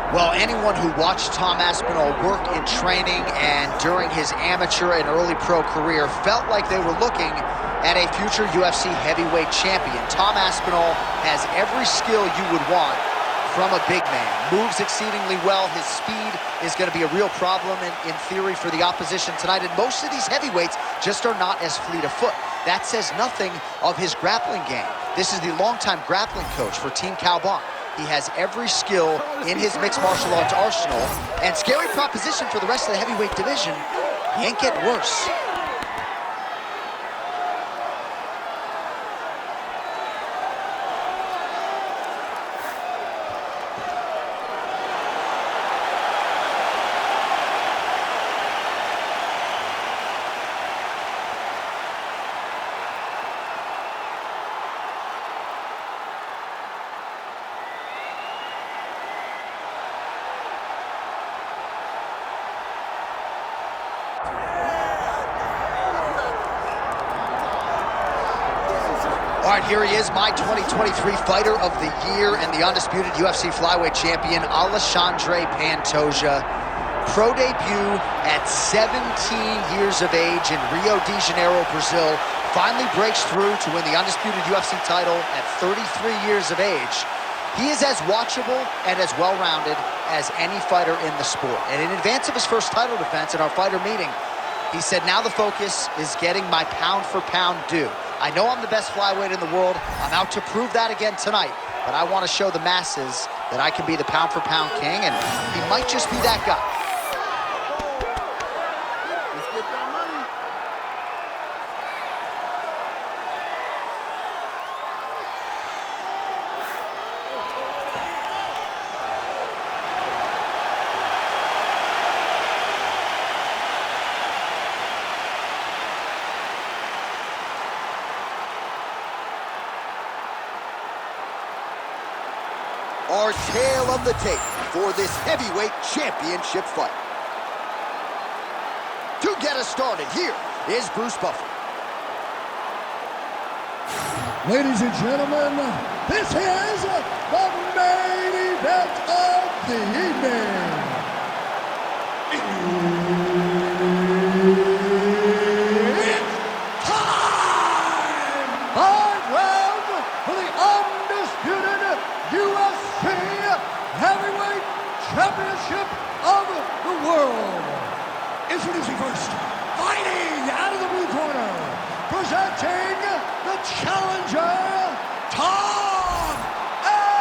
Well, anyone who watched Tom Aspinall work in training and during his amateur and early pro career felt like they were looking at a future UFC heavyweight champion. Tom Aspinall has every skill you would want from a big man. Moves exceedingly well. His speed is going to be a real problem in theory for the opposition tonight. And most of these heavyweights just are not as fleet of foot. That says nothing of his grappling game. This is the longtime grappling coach for Team Cowbon. He has every skill in his mixed martial arts arsenal. And scary proposition for the rest of the heavyweight division. He ain't getting worse. All right, here he is, my 2023 Fighter of the Year and the undisputed UFC flyweight champion, Alexandre Pantoja. Pro debut at 17 years of age in Rio de Janeiro, Brazil. Finally breaks through to win the undisputed UFC title at 33 years of age. He is as watchable and as well-rounded as any fighter in the sport. And in advance of his first title defense at our fighter meeting, he said, now the focus is getting my pound-for-pound due. I know I'm the best flyweight in the world. I'm out to prove that again tonight. But I want to show the masses that I can be the pound-for-pound king, and he might just be that guy. Let's get that money. Our tale of the tape for this heavyweight championship fight. To get us started, here is Bruce Buffer. Ladies and gentlemen, this is the main event of the evening. It's time! 5 rounds for the undisputed UFC Heavyweight Championship of the world. Introducing first, fighting out of the blue corner, presenting the challenger, Tom Aspinall.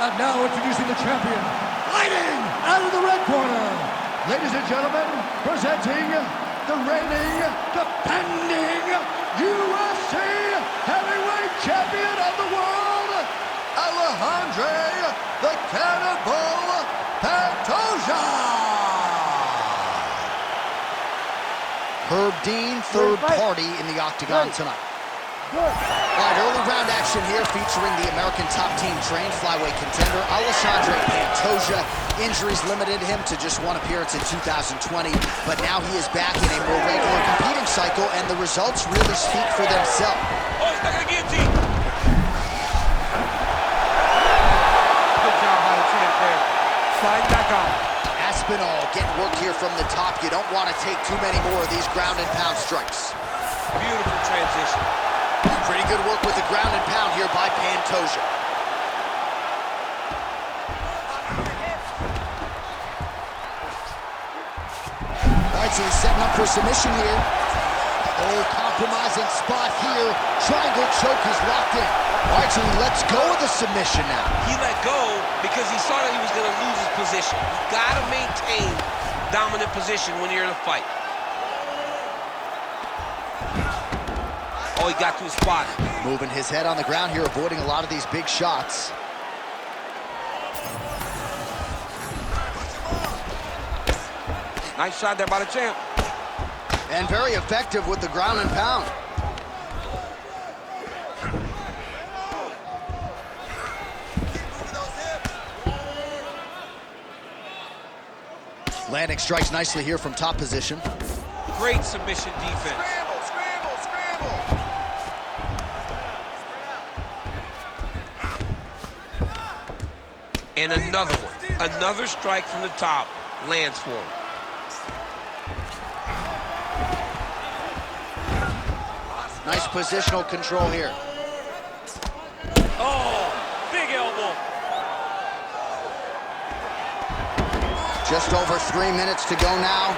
And now introducing the champion, fighting out of the red corner. Ladies and gentlemen, presenting the reigning, defending UFC Heavyweight Champion of the world, Alexandre the Cannibal Pantoja. Herb Dean, third party in the octagon tonight. All right, early round action here featuring the American top team trained flyweight contender, Alexandre Pantoja. Injuries limited him to just one appearance in 2020, but now he is back in a more regular competing cycle, and the results really speak for themselves. Oh, he's not gonna guillotine. Good job by the champ there. Slide back on. Aspinall getting work here from the top. You don't want to take too many more of these ground and pound strikes. Beautiful transition. Pretty good work with the ground and pound here by Pantoja. All right, so he's setting up for submission here. Oh, compromising spot here. Triangle choke is locked in. All right, so he lets go of the submission now. He let go because he saw that he was going to lose his position. You got to maintain dominant position when you're in a fight. Oh, he got to his spot. Moving his head on the ground here, avoiding a lot of these big shots. Nice shot there by the champ. And very effective with the ground and pound. Landing strikes nicely here from top position. Great submission defense. And another one. Another strike from the top lands for him. Nice positional control here. Oh, big elbow. Just over 3 minutes to go now.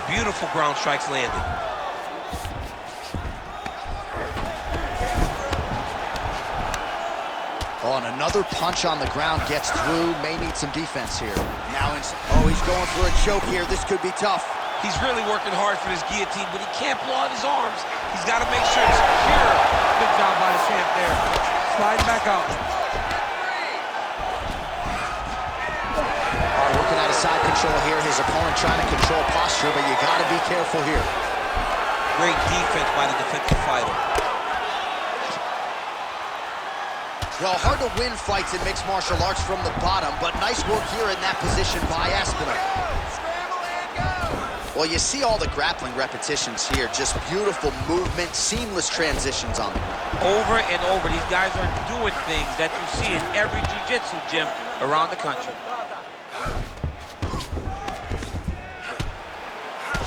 Beautiful ground strikes landed. Oh, and another punch on the ground gets through. May need some defense here. Now, he's going for a choke here. This could be tough. He's really working hard for this guillotine, but he can't blow out his arms. He's got to make sure it's secure. Good job by the champ there. Slide back out. Working out of side control here. His opponent trying to control posture, but you got to be careful here. Great defense by the defensive fighter. Well, hard to win fights in mixed martial arts from the bottom, but nice work here in that position by Aspinall. Well, you see all the grappling repetitions here. Just beautiful movement, seamless transitions on the ground. Over and over, these guys are doing things that you see in every jiu-jitsu gym around the country.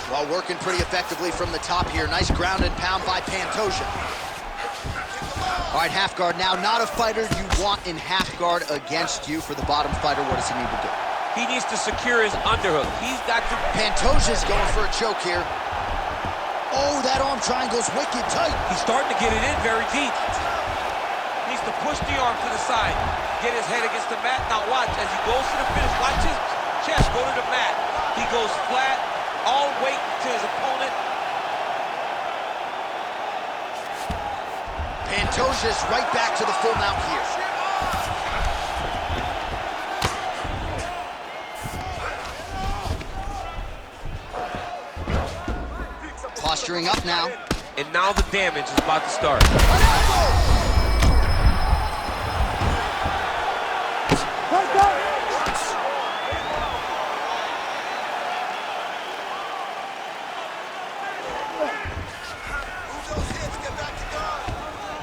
Well, working pretty effectively from the top here. Nice ground and pound by Pantoja. All right, half guard now. Not a fighter you want in half guard against you. For the bottom fighter, what does he need to do? He needs to secure his underhook. He's got to... Pantoja's going for a choke here. Oh, that arm triangle's wicked tight. He's starting to get it in very deep. Needs to push the arm to the side. Get his head against the mat. Now watch, as he goes to the finish, watch his chest go to the mat. He goes flat, all weight to his opponent. Pantoja's right back to the full mount here. Posturing up now. And now the damage is about to start.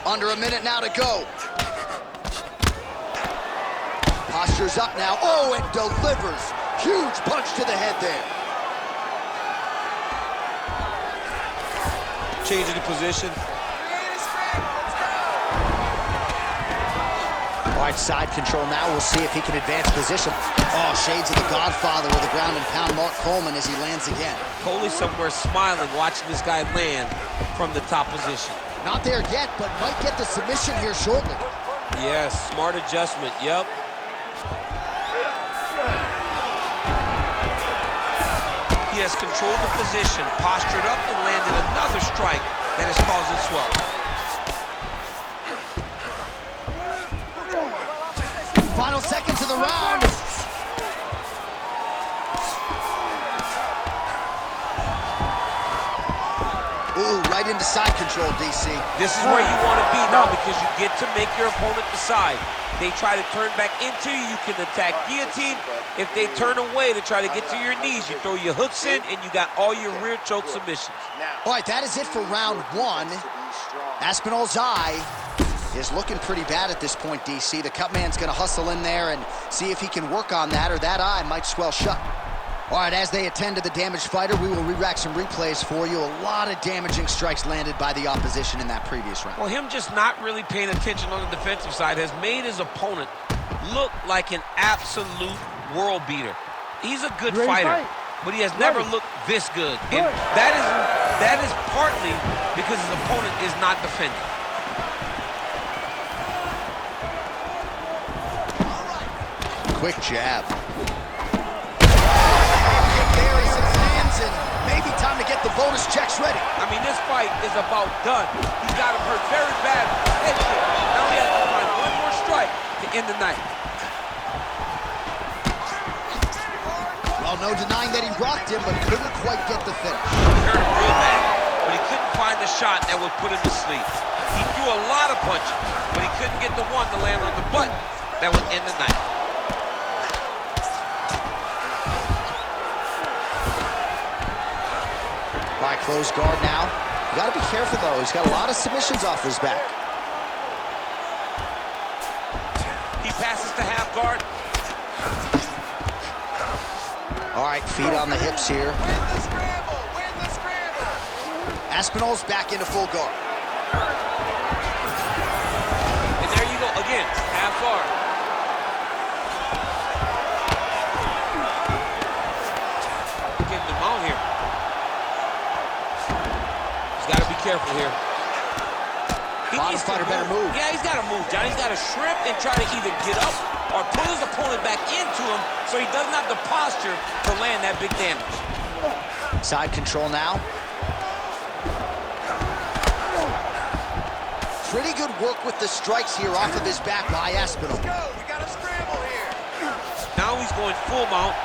Under a minute now to go. Posture's up now. Oh, and delivers. Huge punch to the head there. Changing the position. All right, side control now. We'll see if he can advance position. Oh, shades of the Godfather with a ground and pound Mark Coleman as he lands again. Coley somewhere smiling, watching this guy land from the top position. Not there yet, but might get the submission here shortly. Yes, smart adjustment, yep. He has controlled the position, postured up, and landed another strike that has caused it swell. Final seconds of the round. Ooh, right into side control, DC. This is where you want to be now because you get to make your opponent decide. They try to turn back into you, you can attack guillotine. If they turn away to try to get to your knees, you throw your hooks in and you got all your rear choke submissions. All right, that is it for round one. Aspinall's eye is looking pretty bad at this point, DC. The cut man's gonna hustle in there and see if he can work on that, or that eye might swell shut. All right, as they attend to the damaged fighter, we will re-rack some replays for you. A lot of damaging strikes landed by the opposition in that previous round. Well, him just not really paying attention on the defensive side has made his opponent look like an absolute world beater. He's a good fighter, but he has never looked this good. And that is partly because his opponent is not defending. Quick jab. Maybe time to get the bonus checks ready. I mean, this fight is about done. He's got him hurt very bad. Now he has to find one more strike to end the night. Well, no denying that he rocked him, but couldn't quite get the finish. He hurt him real bad, but he couldn't find the shot that would put him to sleep. He threw a lot of punches, but he couldn't get the one to land on the butt that would end the night. By close guard now. You got to be careful, though. He's got a lot of submissions off his back. He passes to half guard. All right, feet on the hips here. Win the scramble! Win the scramble! Aspinall's back into full guard. And there you go, again, half guard. Getting him out here. He's got to be careful here. Bottom fighter better move. Yeah, he's got to move, John. He's got to shrimp and try to either get up or pull his opponent back into him so he doesn't have the posture to land that big damage. Side control now. Pretty good work with the strikes here off of his back by Aspinall. Let's go. We got a scramble here. Now he's going full mount.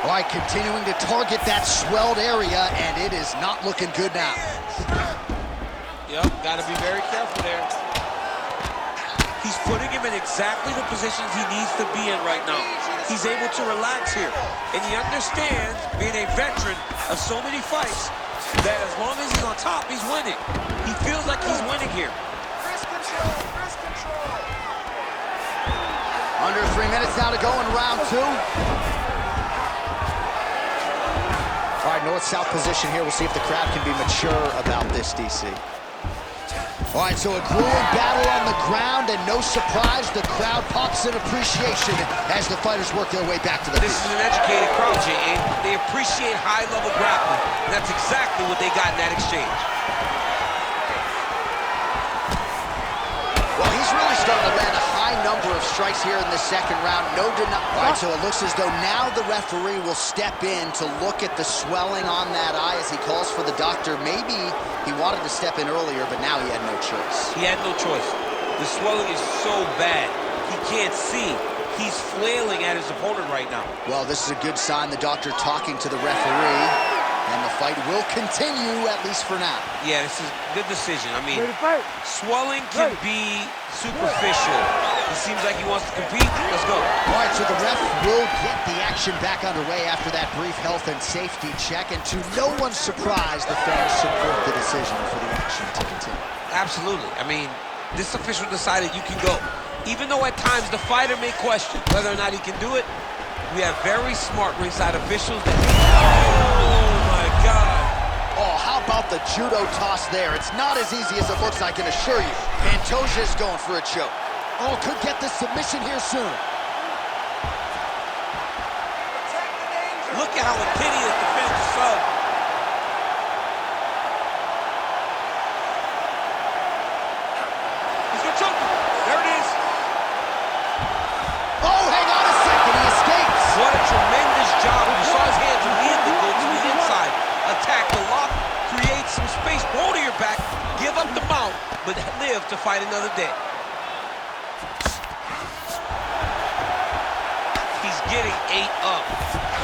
All right, continuing to target that swelled area, and it is not looking good now. Yep, got to be very careful there. He's putting him in exactly the positions he needs to be in right now. He's able to relax here. And he understands, being a veteran of so many fights, that as long as he's on top, he's winning. He feels like he's winning here. Wrist control. Wrist control. Under 3 minutes now to go in round 2. All right, north-south position here. We'll see if the crowd can be mature about this, DC. All right, so a grueling battle on the ground, and no surprise, the crowd pops in appreciation as the fighters work their way back to the This is an educated crowd, Jay. They appreciate high-level grappling, and that's exactly what they got in that exchange. Well, he's really starting to land a high number of strikes here in the second round. No deny. All right, so it looks as though now the referee will step in to look at the swelling on that eye as he calls for the doctor. Maybe he wanted to step in earlier, but now he had no choice. He had no choice. The swelling is so bad, he can't see. He's flailing at his opponent right now. Well, this is a good sign. The doctor talking to the referee, and the fight will continue, at least for now. Yeah, this is a good decision. I mean, swelling can be superficial. He seems like he wants to compete. Let's go. All right, so the ref will get the action back underway after that brief health and safety check, and to no one's surprise, the fans support the decision for the action to continue. Absolutely. I mean, this official decided you can go. Even though at times the fighter may question whether or not he can do it, we have very smart ringside officials that... Oh, my God. Oh, how about the judo toss there? It's not as easy as it looks, I can assure you. Pantoja is going for a choke. Oh, could get the submission here soon. Look at how McKinney has defended the sub. He's gonna choke him. There it is. Oh, hang on a second, he escapes. What a tremendous job. You saw his hands immediately go to the inside. Attack the lock, create some space, roll to your back, give up the mount, but live to fight another day. He's getting ate up.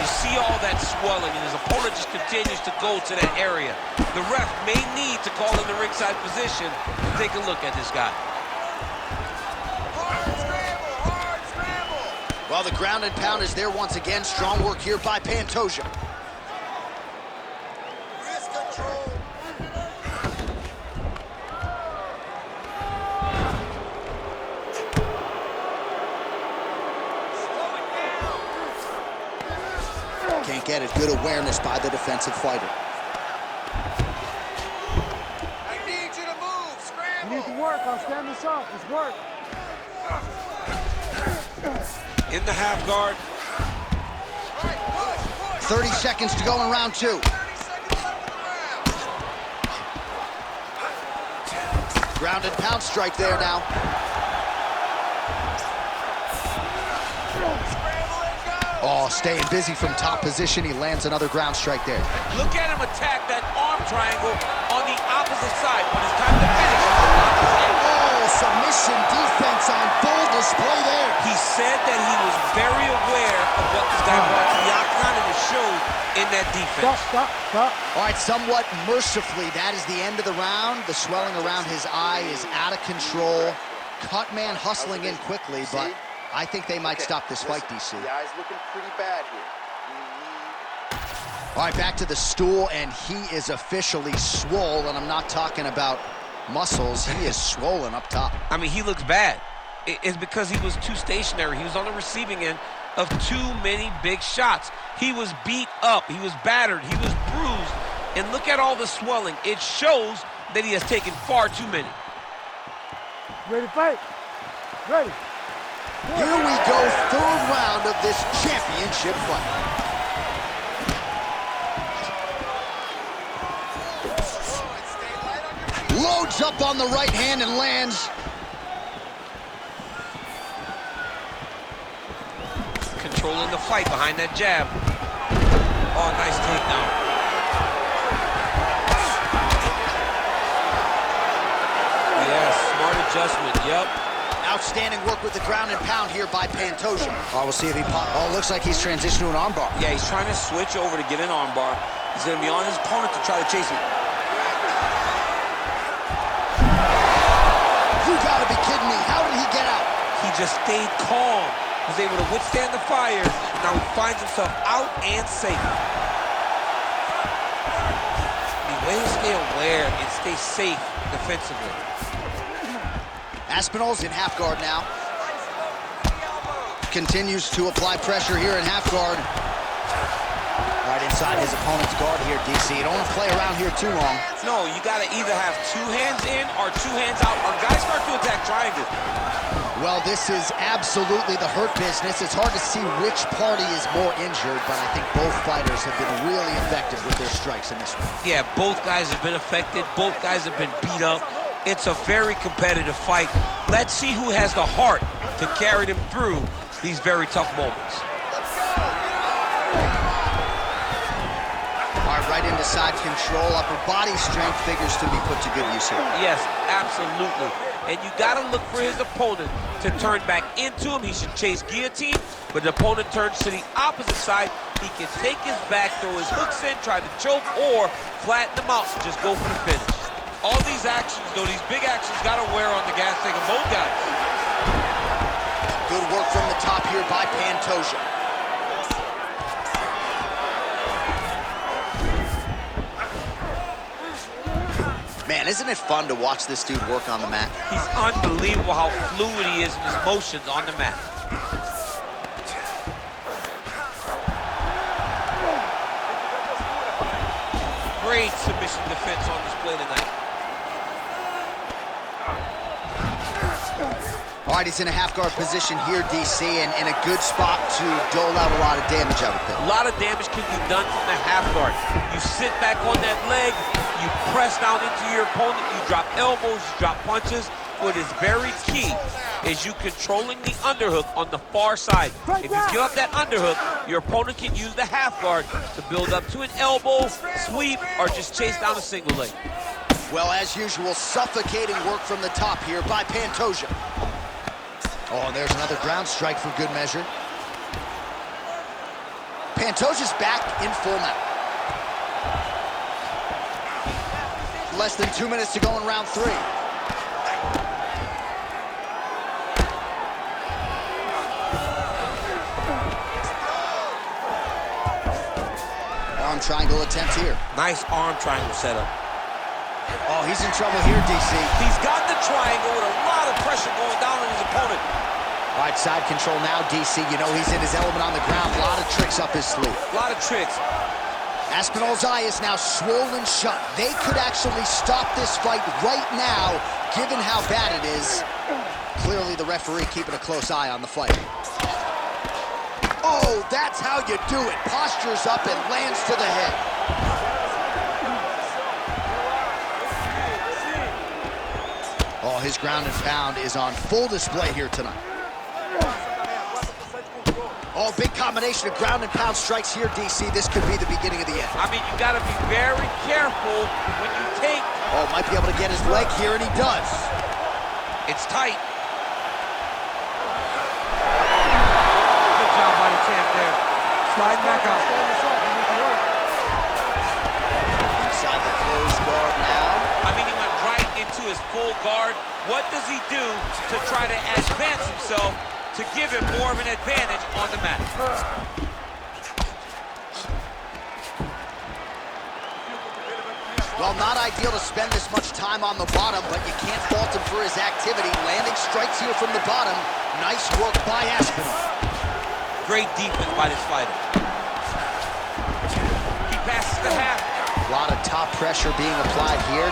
You see all that swelling, and his opponent just continues to go to that area. The ref may need to call in the ringside position to take a look at this guy. Hard scramble. Hard scramble. Well, the ground and pound is there once again. Strong work here by Pantoja. Wrist control. Can't get it. Good awareness by the defensive fighter. I need you to move. Scramble. You need to work. I'll stand this up. It's work. In the half guard. All right, push, push. 30 seconds to go in round 2. 30 seconds left in the round. Ground and pound strike there now. Scramble and go. Oh, staying busy from top position. He lands another ground strike there. Look at him attack that arm triangle on the opposite side. When it's time to finish, Oh, submission defense on full display there. he said that he was very aware of what this guy brought to the octagon, and it showed in that defense. Stop. All right, somewhat mercifully, that is the end of the round. The swelling around his eye is out of control. Cut man hustling in quickly, but I think they might stop this fight, DC. The eye's looking pretty bad here. All right, back to the stool, and he is officially swole, and I'm not talking about muscles. He is swollen up top. I mean, he looks bad. It's because he was too stationary. He was on the receiving end of too many big shots. He was beat up. He was battered. He was bruised. And look at all the swelling. It shows that he has taken far too many. Ready to fight? Ready. Here we go, third round of this championship fight. Loads up on the right hand and lands. Controlling the fight behind that jab. Oh, nice takedown. Yeah, smart adjustment, yep. Outstanding work with the ground and pound here by Pantoja. Oh, we'll see if he pops. Oh, looks like he's transitioned to an armbar. Yeah, he's trying to switch over to get an armbar. He's going to be on his opponent to try to chase him. You gotta be kidding me. How did he get out? He just stayed calm. Was able to withstand the fire. Now he finds himself out and safe. The way to stay aware and stay safe defensively. Aspinall's in half guard now. Continues to apply pressure here in half guard. Right inside his opponent's guard here, DC. You don't want to play around here too long. No, you got to either have two hands in or two hands out, or guys start to attack triangle. Well, this is absolutely the hurt business. It's hard to see which party is more injured, but I think both fighters have been really effective with their strikes in this one. Yeah, both guys have been affected. Both guys have been beat up. It's a very competitive fight. Let's see who has the heart to carry them through these very tough moments. All right, right into side control. Upper body strength figures to be put to good use here. Yes, absolutely. And you got to look for his opponent to turn back into him. He should chase guillotine, but the opponent turns to the opposite side. He can take his back, throw his hooks in, try to choke, or flatten him out and just go for the finish. All these actions, though, these big actions, got to wear on the gas tank of both guys. Good work from the top here by Pantoja. Man, isn't it fun to watch this dude work on the mat? He's unbelievable how fluid he is in his motions on the mat. Great submission defense on display tonight. All right, he's in a half-guard position here, DC, and in a good spot to dole out a lot of damage, I would think. A lot of damage can be done from the half guard. You sit back on that leg, you press down into your opponent, you drop elbows, you drop punches. What is very key is you controlling the underhook on the far side. If you give up that underhook, your opponent can use the half guard to build up to an elbow, sweep, or just chase down a single leg. Well, as usual, suffocating work from the top here by Pantoja. Oh, and there's another ground strike for good measure. Pantoja's back in full mount. Less than 2 minutes to go in round 3. Arm triangle attempt here. Nice arm triangle setup. Oh, he's in trouble here, DC. He's got the triangle with a lot of pressure going down on his opponent. All right, side control now, DC. You know he's in his element on the ground. A lot of tricks up his sleeve. A lot of tricks. Aspinall's eye is now swollen shut. They could actually stop this fight right now, given how bad it is. Clearly the referee keeping a close eye on the fight. Oh, that's how you do it. Postures up and lands to the head. Oh, his ground and pound is on full display here tonight. Oh, big combination of ground and pound strikes here, DC. This could be the beginning of the end. I mean, you got to be very careful when you take. Oh, might be able to get his leg here, and he does. It's tight. Good job by the champ there. Slide back out. Inside the closed guard now. I mean, he went right into his full guard. What does he do to try to advance himself to give him more of an advantage on the mat? Well, not ideal to spend this much time on the bottom, but you can't fault him for his activity. Landing strikes here from the bottom. Nice work by Aspinall. Great defense by this fighter. He passes the half. A lot of top pressure being applied here.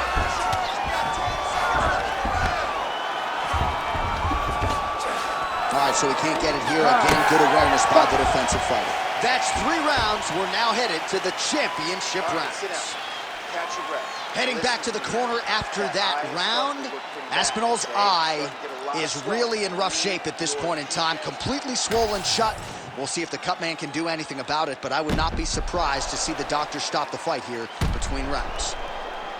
All right, so we can't get it here. Again, good awareness by the defensive fighter. That's 3 rounds. We're now headed to the championship rounds. Catch your breath. Heading back to the corner after that round. Aspinall's eye is really in rough shape at this point in time. Completely swollen shut. We'll see if the cut man can do anything about it, but I would not be surprised to see the doctor stop the fight here between rounds.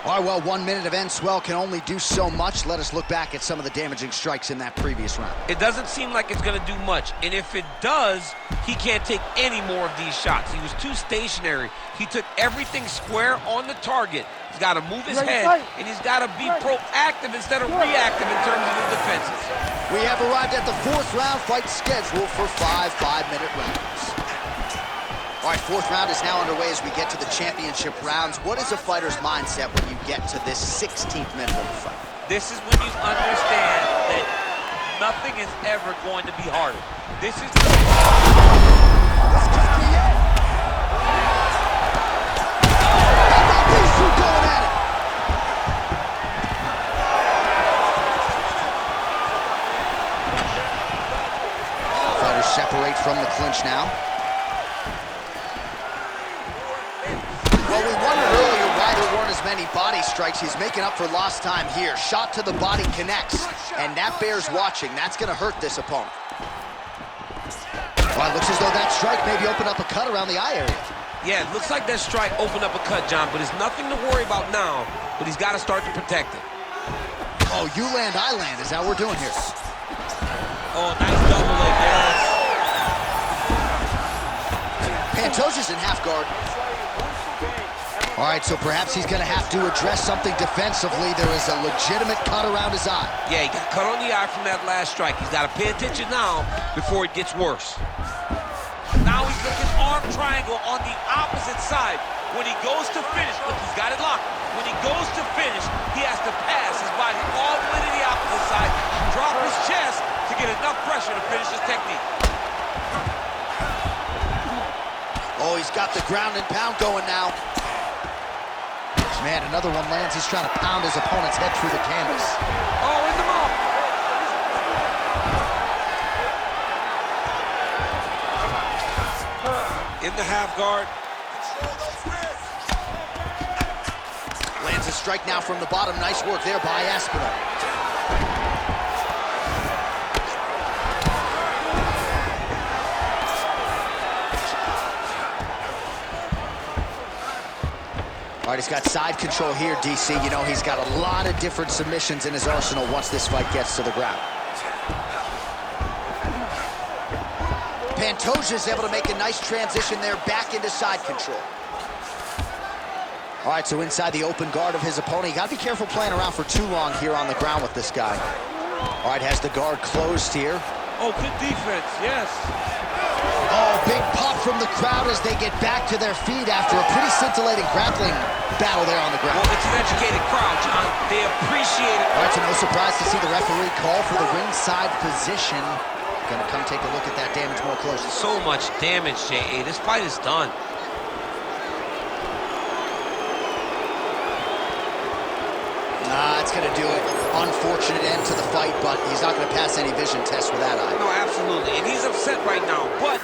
All right, well, 1 minute of end swell can only do so much. Let us look back at some of the damaging strikes in that previous round. It doesn't seem like it's going to do much, and if it does, he can't take any more of these shots. He was too stationary. He took everything square on the target. He's got to move his head, and he's got to be proactive instead of reactive in terms of his defenses. We have arrived at the 4th round, fight scheduled for 5 5-minute rounds. All right, 4th round is now underway as we get to the championship rounds. What is a fighter's mindset when you get to this 16th minute of the fight? This is when you understand that nothing is ever going to be harder. This is the... These two going at it. Fighters separate from the clinch now. Well, we wondered earlier why there weren't as many body strikes. He's making up for lost time here. Shot to the body connects, and that bears watching. That's going to hurt this opponent. Well, it looks as though that strike maybe opened up a cut around the eye area. Yeah, it looks like that strike opened up a cut, John, but it's nothing to worry about now, but he's got to start to protect it. Oh, you land, I land is how we're doing here. Oh, nice double leg, yes. Pantoja's in half guard. All right, so perhaps he's going to have to address something defensively. There is a legitimate cut around his eye. Yeah, he got cut on the eye from that last strike. He's got to pay attention now before it gets worse. Now he's looking arm triangle on the opposite side. When he goes to finish, look, he's got it locked. When he goes to finish, he has to pass his body all the way to the opposite side, drop his chest to get enough pressure to finish his technique. Oh, he's got the ground and pound going now. Man, another one lands. He's trying to pound his opponent's head through the canvas. Oh, in the mouth. In the half guard. Lands a strike now from the bottom. Nice work there by Aspinall. All right, he's got side control here, DC. You know, he's got a lot of different submissions in his arsenal once this fight gets to the ground. Pantoja's able to make a nice transition there back into side control. All right, so inside the open guard of his opponent. You got to be careful playing around for too long here on the ground with this guy. All right, has the guard closed here. Oh, good defense, yes. Oh, big pop from the crowd as they get back to their feet after a pretty scintillating grappling battle there on the ground. Well, it's an educated crowd, John. They appreciate it. All right, so no surprise to see the referee call for the ringside position. Gonna come take a look at that damage more closely. So much damage, J.A. This fight is done. It's gonna do it. Unfortunate end to the fight, but he's not gonna pass any vision test with that eye. No, absolutely. And he's upset right now. But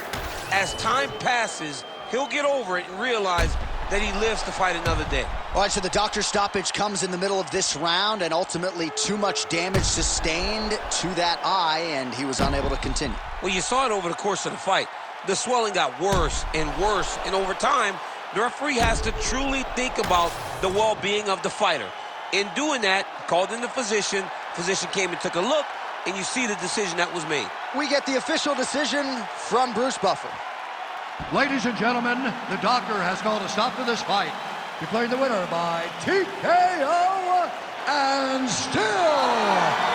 as time passes, he'll get over it and realize that he lives to fight another day. All right, so the doctor's stoppage comes in the middle of this round, and ultimately too much damage sustained to that eye, and he was unable to continue. Well, you saw it over the course of the fight. The swelling got worse and worse, and over time, the referee has to truly think about the well-being of the fighter. In doing that, called in the physician came and took a look, and you see the decision that was made. We get the official decision from Bruce Buffer. Ladies and gentlemen, the doctor has called a stop to this fight, declaring the winner by TKO and still